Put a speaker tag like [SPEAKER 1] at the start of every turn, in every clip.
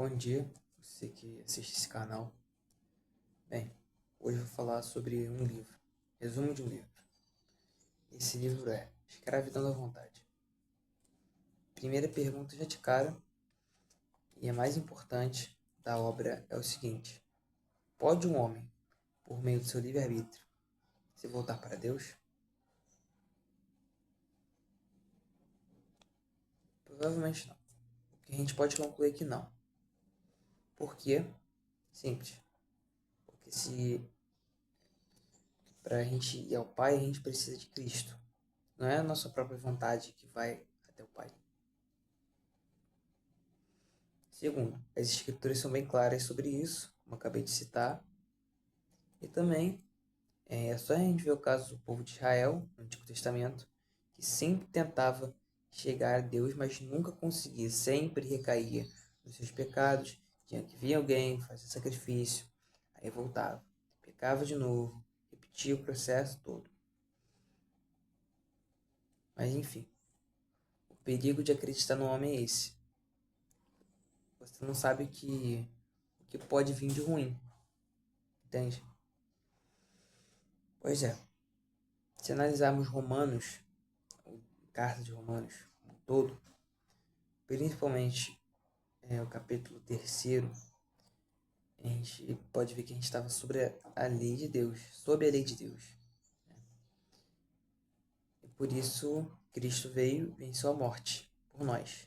[SPEAKER 1] Bom dia, você que assiste esse canal. Bem, hoje eu vou falar sobre um livro, resumo de um livro. Esse livro é Escravidão da Vontade. Primeira pergunta já de cara, e a mais importante da obra é o seguinte: pode um homem, por meio do seu livre-arbítrio, se voltar para Deus? Provavelmente não. O que a gente pode concluir é que não. Por quê? Simples. Porque se para a gente ir ao Pai, a gente precisa de Cristo. Não é a nossa própria vontade que vai até o Pai. Segundo, as escrituras são bem claras sobre isso, como acabei de citar. E também é só a gente ver o caso do povo de Israel, no Antigo Testamento, que sempre tentava chegar a Deus, mas nunca conseguia, sempre recaía nos seus pecados, tinha que vir alguém, fazer sacrifício, aí voltava, pecava de novo, repetia o processo todo. Mas enfim, o perigo de acreditar no homem é esse. Você não sabe o que pode vir de ruim, entende? Pois é, se analisarmos Romanos, a carta de Romanos como um todo, principalmente o capítulo 3º, a gente pode ver que a gente estava sobre a lei de Deus, sob a lei de Deus. E por isso Cristo veio e venceu a morte por nós.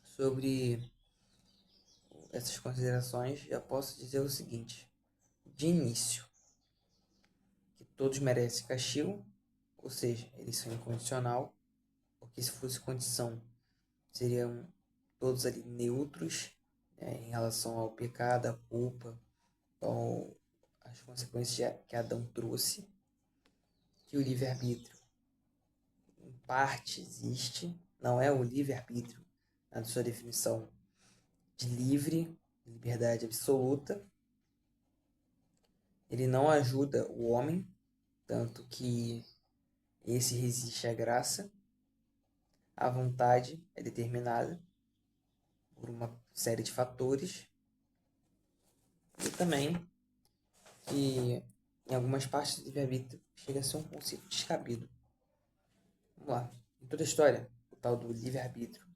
[SPEAKER 1] Sobre essas considerações, já posso dizer o seguinte: de início, que todos merecem castigo, ou seja, eles são incondicional, porque se fosse condição, seriam todos ali neutros, em relação ao pecado, à culpa, às consequências que Adão trouxe, que o livre-arbítrio em parte existe, não é o livre-arbítrio na sua definição de livre, liberdade absoluta. Ele não ajuda o homem, tanto que esse resiste à graça. A vontade é determinada por uma série de fatores. E também que em algumas partes do livre-arbítrio chega a ser um conceito descabido. Vamos lá. Em toda a história, o tal do livre-arbítrio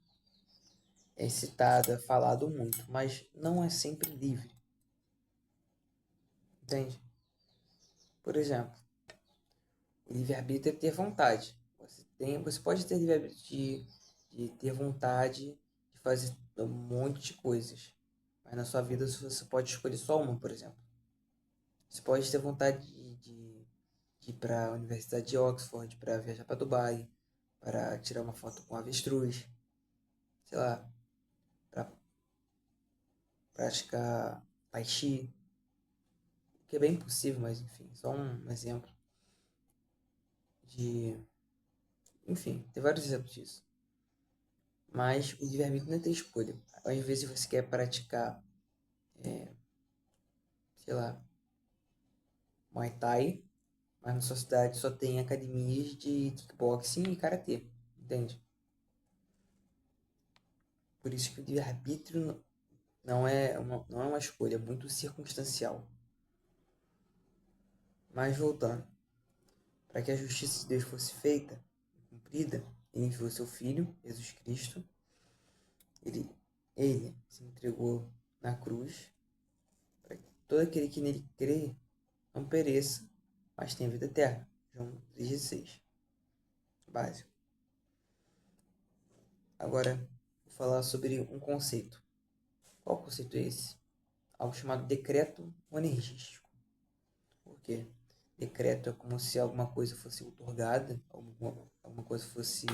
[SPEAKER 1] é citado, é falado muito, mas não é sempre livre. Entende? Por exemplo, o livre-arbítrio é ter vontade. Você pode ter livre-arbítrio de ter vontade de fazer um monte de coisas. Mas na sua vida você pode escolher só uma, por exemplo. Você pode ter vontade de ir para a Universidade de Oxford, para viajar para Dubai, para tirar uma foto com avestruz, sei lá, para praticar tai chi, o que é bem possível, mas enfim, só um exemplo de... Enfim, tem vários exemplos disso. Mas o livre-arbítrio não tem escolha. Às vezes você quer praticar, sei lá, Muay Thai, mas na sua cidade só tem academias de kickboxing e karatê, entende? Por isso que o livre-arbítrio não é uma escolha, é muito circunstancial. Mas voltando, para que a justiça de Deus fosse feita, cumprida, ele enviou seu Filho, Jesus Cristo. Ele se entregou na cruz para que todo aquele que nele crê não pereça, mas tenha vida eterna. João 3,16. Básico. Agora, vou falar sobre um conceito. Qual conceito é esse? Algo chamado decreto monergístico. Por quê? Decreto é como se alguma coisa fosse outorgada, alguma coisa fosse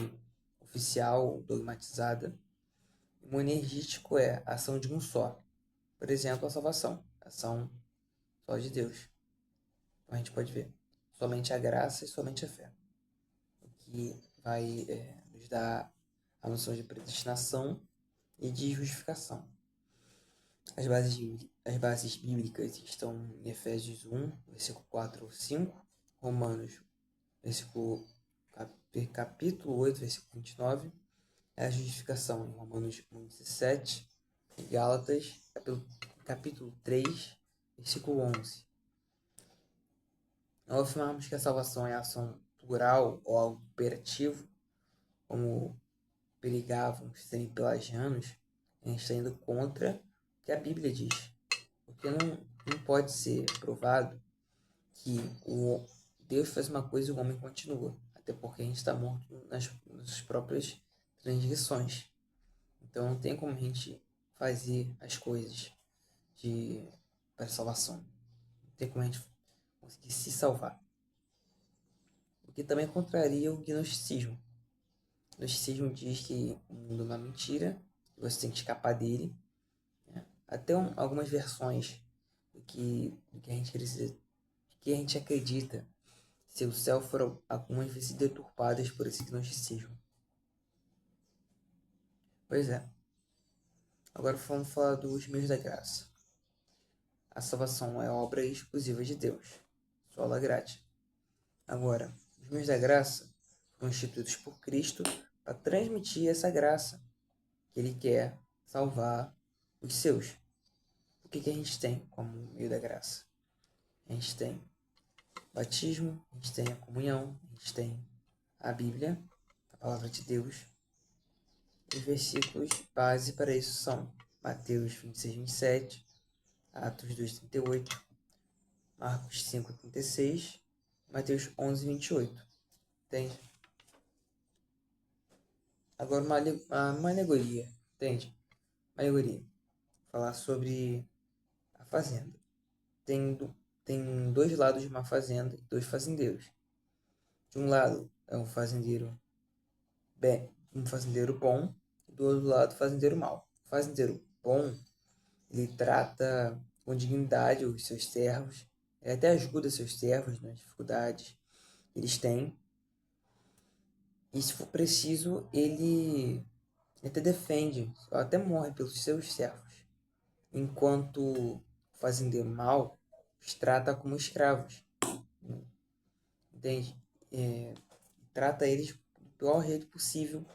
[SPEAKER 1] oficial, dogmatizada. E monergístico é a ação de um só. Por exemplo, a salvação. Ação só de Deus. Então a gente pode ver somente a graça e somente a fé. O que vai nos dar a noção de predestinação e de justificação. As bases bíblicas estão em Efésios 1, versículo 4 ou 5, Romanos, capítulo 8, versículo 29, a justificação em Romanos 1, 17, Gálatas, capítulo 3, versículo 11. Ao afirmarmos que a salvação é ação plural ou algo imperativo, como pregavam serem pelagianos, a gente está indo contra o que a Bíblia diz. Porque não pode ser provado que Deus faz uma coisa e o homem continua. Até porque a gente está morto nas próprias transgressões. Então não tem como a gente fazer as coisas para salvação. Não tem como a gente conseguir se salvar. O que também contraria o gnosticismo. O gnosticismo diz que o mundo é uma mentira, que você tem que escapar dele. Né? Até algumas versões do que a gente precisa, do que a gente acredita se o céu for algumas vezes deturpadas por esse gnosticismo. Pois é. Agora vamos falar dos meios da graça. A salvação é obra exclusiva de Deus. Sola gratia. Agora, os meios da graça foram instituídos por Cristo para transmitir essa graça que Ele quer salvar os seus. O que a gente tem como meio da graça? A gente tem batismo, a gente tem a comunhão, a gente tem a Bíblia, a palavra de Deus. Os versículos base para isso são Mateus 26, 27, Atos 2, 38, Marcos 5, 36, Mateus 11, 28. Entende? Agora uma alegoria. Entende? Uma alegoria. Falar sobre a fazenda. Tem dois lados de uma fazenda e dois fazendeiros. De um lado é um fazendeiro bom, e do outro lado, fazendeiro mau. O fazendeiro bom, ele trata com dignidade os seus servos, ele até ajuda seus servos nas dificuldades que eles têm. E se for preciso, ele até defende, ou até morre pelos seus servos. Enquanto o fazendeiro mau os trata como escravos. Entende? Trata eles do pior jeito possível,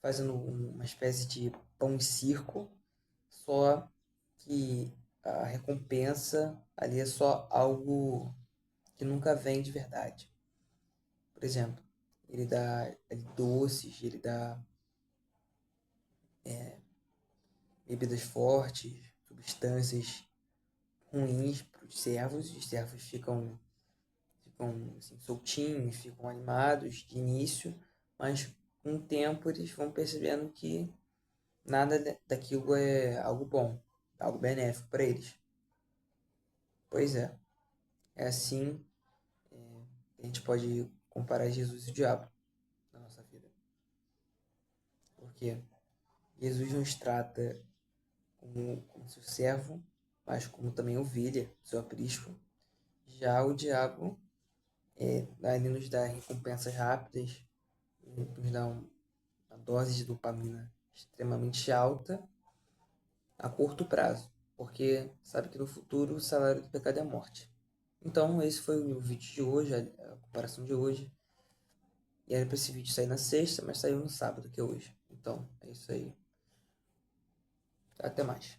[SPEAKER 1] fazendo uma espécie de pão e circo, só que a recompensa ali é só algo que nunca vem de verdade. Por exemplo, ele dá doces, ele dá bebidas fortes, substâncias ruins para os servos ficam assim, soltinhos, ficam animados de início, mas com o tempo eles vão percebendo que nada daquilo é algo bom, algo benéfico para eles. Pois é assim que a gente pode comparar Jesus e o diabo na nossa vida. Porque Jesus nos trata como seu servo, mas como também ovelha, seu aprisco. Já o diabo ele nos dá recompensas rápidas, nos dá uma dose de dopamina extremamente alta a curto prazo, porque sabe que no futuro o salário do pecado é a morte. Então esse foi o vídeo de hoje, a comparação de hoje. E era para esse vídeo sair na sexta, mas saiu no sábado, que é hoje. Então, é isso aí. Até mais.